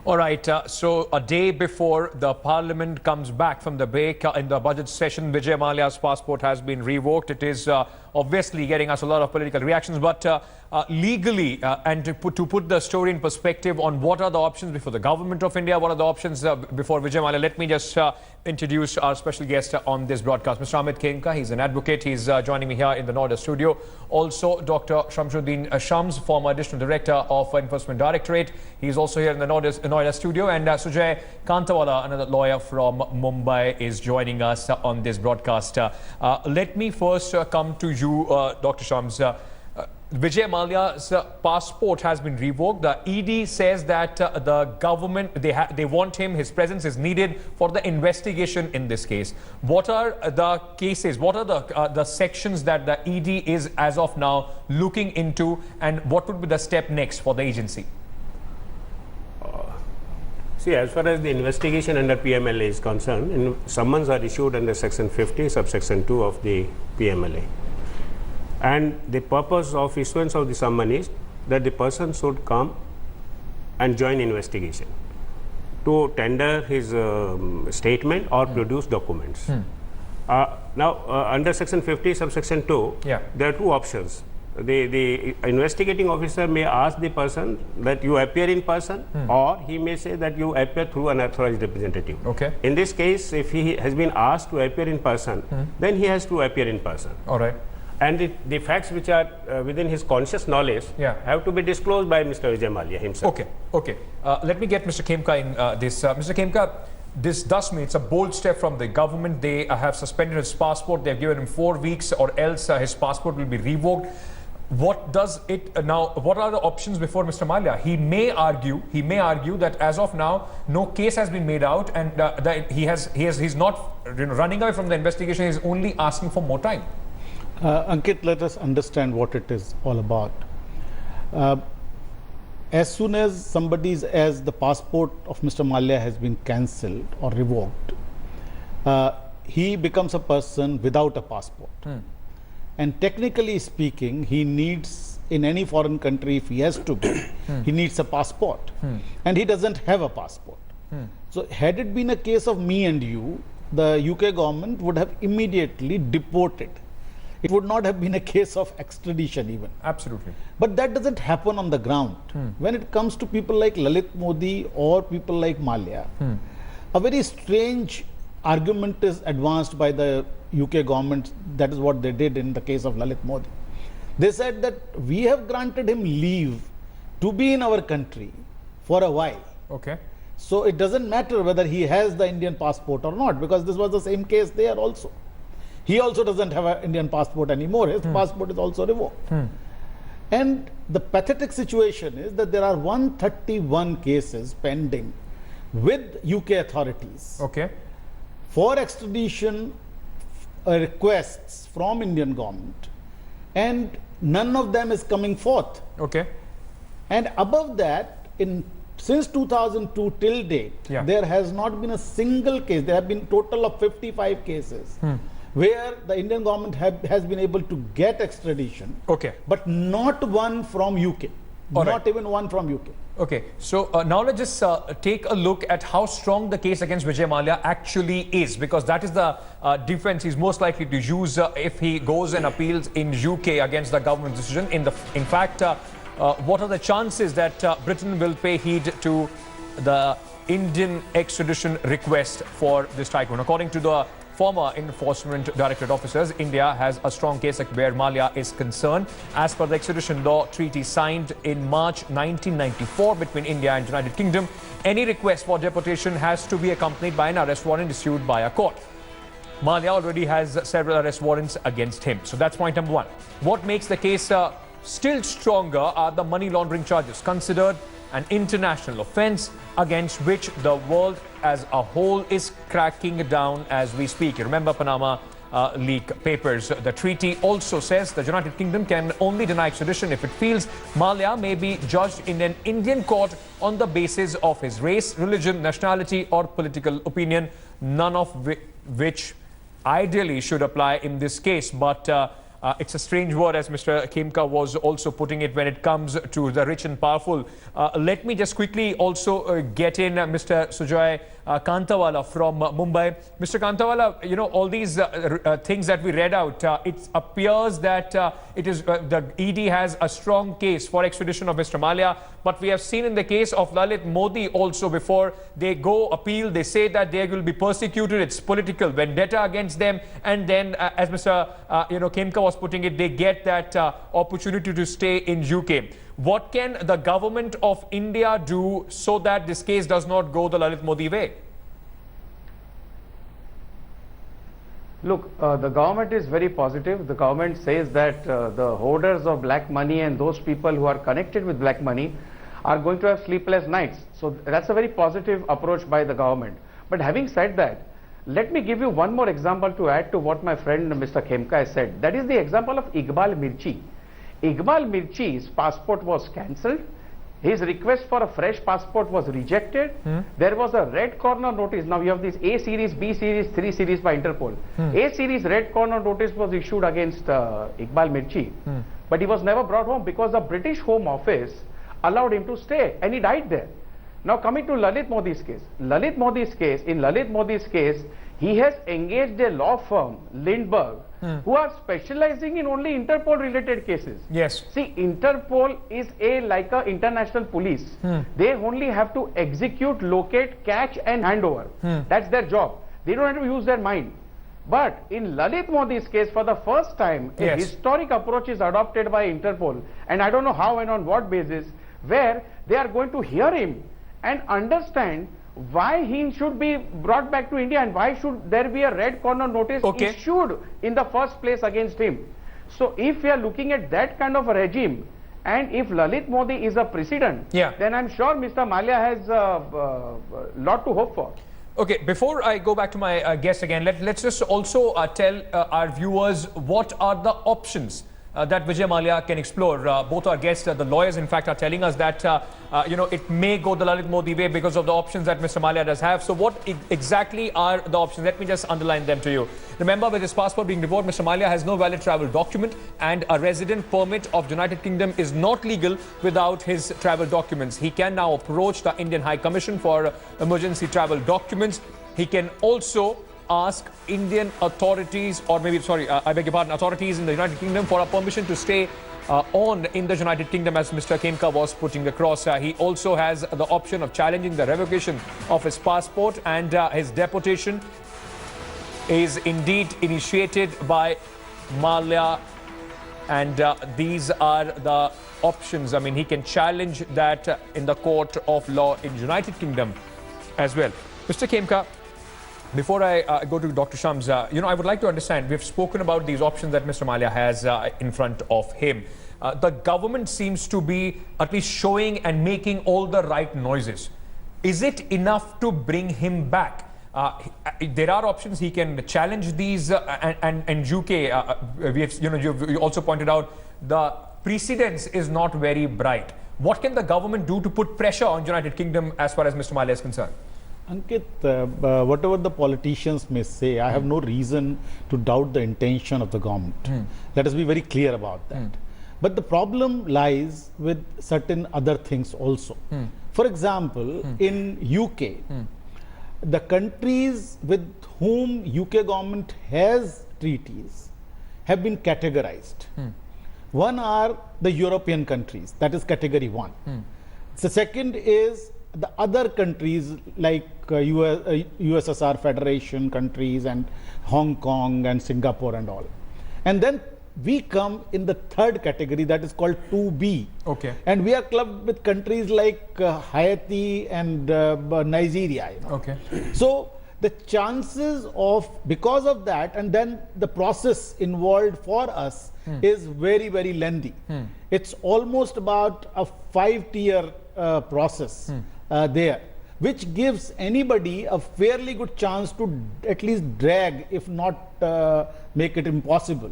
All right, so a day before the parliament comes back from the break in the budget session, Vijay Mallya's passport has been revoked. It is obviously getting us a lot of political reactions, but legally and to put the story in perspective on what are the options before the government of India, what are the options before Vijay Mallya, let me just introduce our special guest on this broadcast, Mr. Amit Khemka. He's an advocate. He's joining me here in the Noida studio. Also, Dr. Shamsuddin Shams, former Additional Director of Enforcement Directorate. He's also here in the Noida studio. And Sujay Kantawala, another lawyer from Mumbai, is joining us on this broadcast. Let me first come to you, Dr. Shams. Vijay Mallya's passport has been revoked. The ED says that the government, they want him, his presence is needed for the investigation in this case. What are the cases, what are the sections that the ED is as of now looking into, and what would be the step next for the agency? See, as far as the investigation under PMLA is concerned, summons are issued under Section 50, subsection 2 of the PMLA. And the purpose of issuance of the summon is that the person should come and join investigation to tender his statement or produce documents. Now, under Section 50, subsection 2, there are two options. The investigating officer may ask the person that you appear in person, or he may say that you appear through an authorized representative. Okay. In this case, if he has been asked to appear in person, then he has to appear in person. All right. And the facts which are within his conscious knowledge have to be disclosed by Mr. Vijay Mallya himself. Okay, okay. Let me get Mr. Khemka in this. Mr. Khemka, this does mean it's a bold step from the government. They have suspended his passport. They've given him 4 weeks, or else his passport will be revoked. What does it now? What are the options before Mr. Mallya? He may argue that as of now, no case has been made out, and that he's not running away from the investigation. He's only asking for more time. Ankit, let us understand what it is all about. As soon as the passport of Mr. Mallya has been cancelled or revoked, he becomes a person without a passport. And technically speaking, he needs, in any foreign country, if he has to be, he needs a passport. And he doesn't have a passport. So had it been a case of me and you, the UK government would have immediately deported. It would not have been a case of extradition even. Absolutely. But that doesn't happen on the ground. When it comes to people like Lalit Modi or people like Mallya, a very strange argument is advanced by the UK government. That is what they did in the case of Lalit Modi. They said that we have granted him leave to be in our country for a while. Okay. So it doesn't matter whether he has the Indian passport or not, because this was the same case there also. He also doesn't have an Indian passport anymore. His passport is also revoked. And the pathetic situation is that there are 131 cases pending with UK authorities for extradition requests from Indian government, and none of them is coming forth. And above that, since 2002 till date, there has not been a single case. There have been total of 55 cases where the Indian government has been able to get extradition, but not one from UK, not even one from UK. Okay, so now let's just take a look at how strong the case against Vijay Mallya actually is, because that is the defense he's most likely to use if he goes and appeals in UK against the government's decision. In fact, what are the chances that Britain will pay heed to the Indian extradition request for this tycoon? According to the former Enforcement Directorate officers, India has a strong case where Mallya is concerned. As per the extradition law treaty signed in March 1994 between India and United Kingdom, any request for deportation has to be accompanied by an arrest warrant issued by a court. Mallya already has several arrest warrants against him. So that's point number one. What makes the case still stronger are the money laundering charges, considered an international offense against which the world as a whole is cracking down as we speak. You remember Panama leak papers. The treaty also says the United Kingdom can only deny extradition if it feels Mallya may be judged in an Indian court on the basis of his race, religion, nationality or political opinion, none of which ideally should apply in this case. But it's a strange word, as Mr. Khemka was also putting it, when it comes to the rich and powerful. Let me just quickly also get in Mr. Sujoy Kantawala from Mumbai. Mr. Kantawala, you know, all these things that we read out, it appears that the ED has a strong case for extradition of Mr. Mallya, but we have seen in the case of Lalit Modi also, before they go appeal, they say that they will be persecuted, it's political vendetta against them, and then as Mr. Khemka was putting it, they get that opportunity to stay in UK. What can the government of India do so that this case does not go the Lalit Modi way? Look, the government is very positive. The government says that the hoarders of black money and those people who are connected with black money are going to have sleepless nights. So that's a very positive approach by the government. But having said that, let me give you one more example to add to what my friend Mr. Khemka has said. That is the example of Iqbal Mirchi. Iqbal Mirchi's passport was cancelled. His request for a fresh passport was rejected. There was a red corner notice. Now you have this A series, B series, 3 series by Interpol. A series red corner notice was issued against Iqbal Mirchi. But he was never brought home because the British Home Office allowed him to stay and he died there. Now coming to Lalit Modi's case. In Lalit Modi's case, he has engaged a law firm, Lindbergh, who are specializing in only Interpol related cases. Yes. See, Interpol is like a international police. They only have to execute, locate, catch and hand over. That's their job. They don't have to use their mind. But in Lalit Modi's case, for the first time, a historic approach is adopted by Interpol, and I don't know how and on what basis, where they are going to hear him and understand why he should be brought back to India and why should there be a red corner notice issued in the first place against him. So if we are looking at that kind of a regime, and if Lalit Modi is a precedent, then I'm sure Mr. Mallya has a lot to hope for. Okay, before I go back to my guest again, let's just also tell our viewers what are the options that Vijay Mallya can explore. Both our guests, the lawyers, in fact, are telling us that it may go the Lalit Modi way because of the options that Mr. Mallya does have. So what exactly are the options? Let me just underline them to you. Remember, with his passport being revoked, Mr. Mallya has no valid travel document, and a resident permit of United Kingdom is not legal without his travel documents. He can now approach the Indian High Commission for emergency travel documents. He can also ask Indian authorities, or maybe, sorry, I beg your pardon, authorities in the United Kingdom for a permission to stay on in the United Kingdom, as Mr. Khemka was putting across. He also has the option of challenging the revocation of his passport, and his deportation is indeed initiated by Mallya, and these are the options. I mean, he can challenge that in the court of law in United Kingdom as well. Mr. Khemka, before I go to Dr. Shams, I would like to understand, we've spoken about these options that Mr. Mallya has in front of him. The government seems to be at least showing and making all the right noises. Is it enough to bring him back? There are options. He can challenge these, and UK, we have, you also pointed out, the precedence is not very bright. What can the government do to put pressure on United Kingdom as far as Mr. Mallya is concerned? Ankit, whatever the politicians may say, I have no reason to doubt the intention of the government. Let us be very clear about that. But the problem lies with certain other things also. For example, in UK, the countries with whom UK government has treaties have been categorized. One are the European countries, that is category 1. The second is the other countries like USSR Federation countries and Hong Kong and Singapore and all. And then we come in the third category, that is called 2B. Okay. And we are clubbed with countries like Haiti and Nigeria. Okay. So the chances of, because of that, and then the process involved for us is very, very lengthy. It's almost about a 5-tier process there, which gives anybody a fairly good chance to at least drag, if not make it impossible.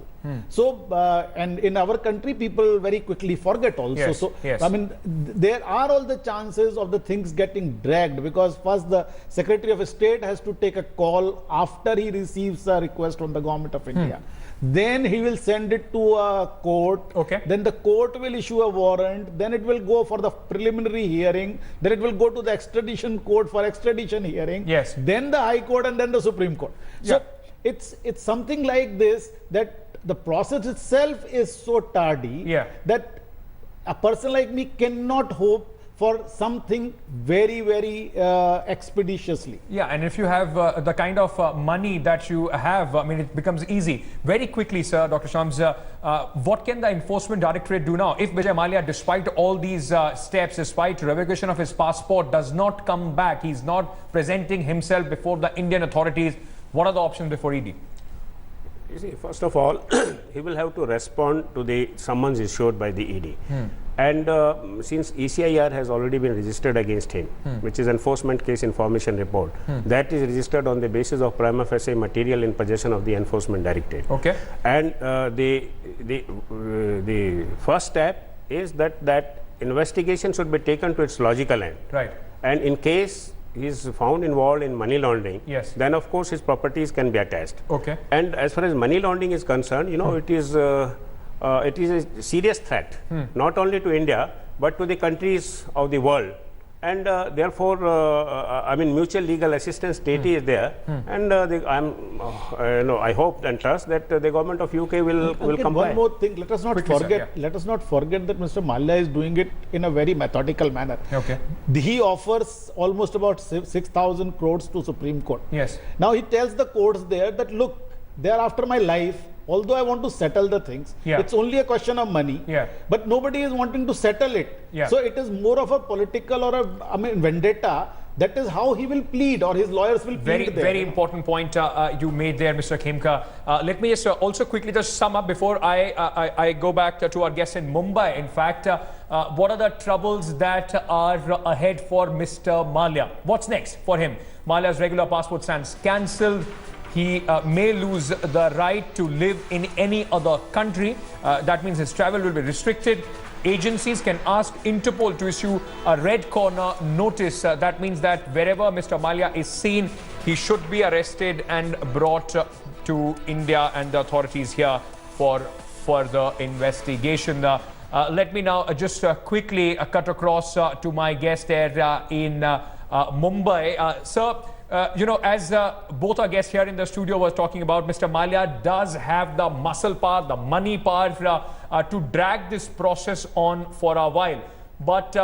So, and in our country, people very quickly forget also. I mean, there are all the chances of the things getting dragged, because first the Secretary of State has to take a call after he receives a request from the government of India. Then he will send it to a court. Okay. Then the court will issue a warrant. Then it will go for the preliminary hearing. Then it will go to the extradition court for extradition hearing. Yes. Then the High Court and then the Supreme Court. So it's something like this, that the process itself is so tardy that a person like me cannot hope for something very, very expeditiously. Yeah, and if you have the kind of money that you have, I mean, it becomes easy. Very quickly, sir, Dr. Shams, what can the Enforcement Directorate do now? If Vijay Mallya, despite all these steps, despite revocation of his passport, does not come back, he's not presenting himself before the Indian authorities, what are the options before ED? You see, first of all, he will have to respond to the summons issued by the ED. And since ECIR has already been registered against him, which is Enforcement Case Information Report, that is registered on the basis of prima facie material in possession of the Enforcement Directorate. Okay. And the first step is that investigation should be taken to its logical end. Right. And in case he is found involved in money laundering, then of course his properties can be attached. Okay. And as far as money laundering is concerned, you know, it is a serious threat, not only to India, but to the countries of the world. And therefore, I mean, mutual legal assistance treaty is there, and I hope and trust that the government of UK will comply. One more thing, let us not forget. Let us not forget that Mr. Mallya is doing it in a very methodical manner. Okay. He offers almost about 6,000 crores to Supreme Court. Yes. Now he tells the courts there that, look, they are after my life. Although I want to settle the things, it's only a question of money, but nobody is wanting to settle it. So it is more of a political or vendetta. That is how he will plead, or his lawyers will plead. Very important point you made there, Mr. Khemka. Let me just also quickly just sum up before I go back to our guest in Mumbai. In fact, what are the troubles that are ahead for Mr. Mallya? What's next for him? Malya's regular passport stands cancelled. He may lose the right to live in any other country. That means his travel will be restricted. Agencies can ask Interpol to issue a red corner notice. That means that wherever Mr. Mallya is seen, he should be arrested and brought to India and the authorities here for further investigation. Let me now just quickly cut across to my guest there in Mumbai. Sir, you know, as both our guests here in the studio was talking about, Mr. Mallya does have the muscle power, the money power to drag this process on for a while. But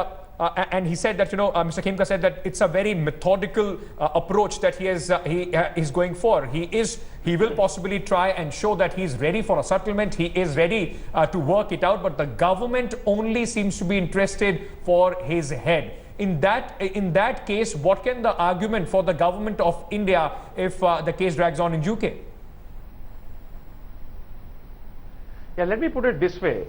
and he said that, you know, Mr. Khemka said that it's a very methodical approach that he is going for. He will possibly try and show that he's ready for a settlement. He is ready to work it out. But the government only seems to be interested for his head. In that case, what can the argument for the government of India if the case drags on in UK? Yeah, let me put it this way.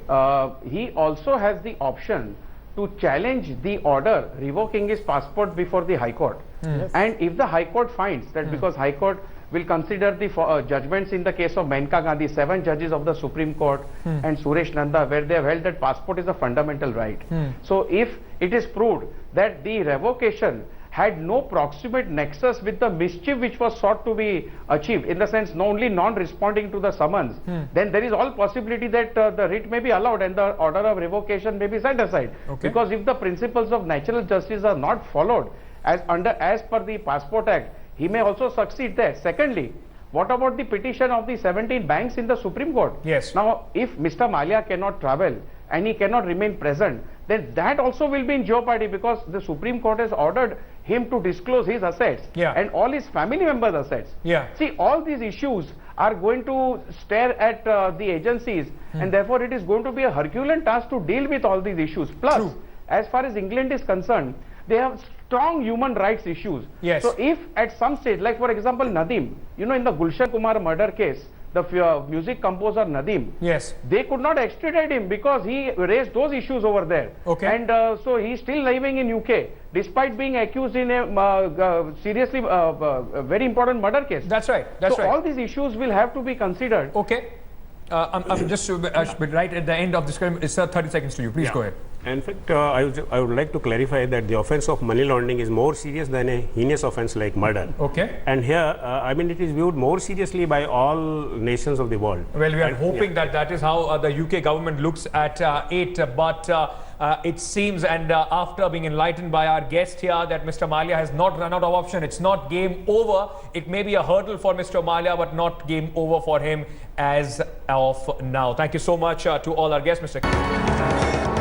He also has the option to challenge the order revoking his passport before the High Court. And if the High Court finds that because High Court will consider the judgments in the case of Menka Gandhi, 7 judges of the Supreme Court and Suresh Nanda, where they have held that passport is a fundamental right. So if it is proved that the revocation had no proximate nexus with the mischief which was sought to be achieved, in the sense only non-responding to the summons, then there is all possibility that the writ may be allowed and the order of revocation may be set aside. Because if the principles of natural justice are not followed as per the Passport Act, he may also succeed there. Secondly, what about the petition of the 17 banks in the Supreme Court? Yes. Now, if Mr. Mallya cannot travel and he cannot remain present, then that also will be in jeopardy, because the Supreme Court has ordered him to disclose his assets and all his family members' assets. See, all these issues are going to stare at the agencies, and therefore it is going to be a Herculean task to deal with all these issues. Plus, as far as England is concerned, they have strong human rights issues. So if at some stage, like for example Nadeem, you know, in the Gulshan Kumar murder case, the music composer Nadeem, they could not extradite him because he raised those issues over there. And so he is still living in UK despite being accused in a seriously very important murder case. That's right. So all these issues will have to be considered. I'm just right at the end of this. It's 30 seconds to you. Please go ahead. In fact, I would like to clarify that the offense of money laundering is more serious than a heinous offense like murder. Okay. And here, I mean, it is viewed more seriously by all nations of the world. Well, we are And, hoping that that is how the UK government looks at it. But it seems, and after being enlightened by our guest here, that Mr. Mallya has not run out of option. It's not game over. It may be a hurdle for Mr. Mallya, but not game over for him as of now. Thank you so much to all our guests, Mr.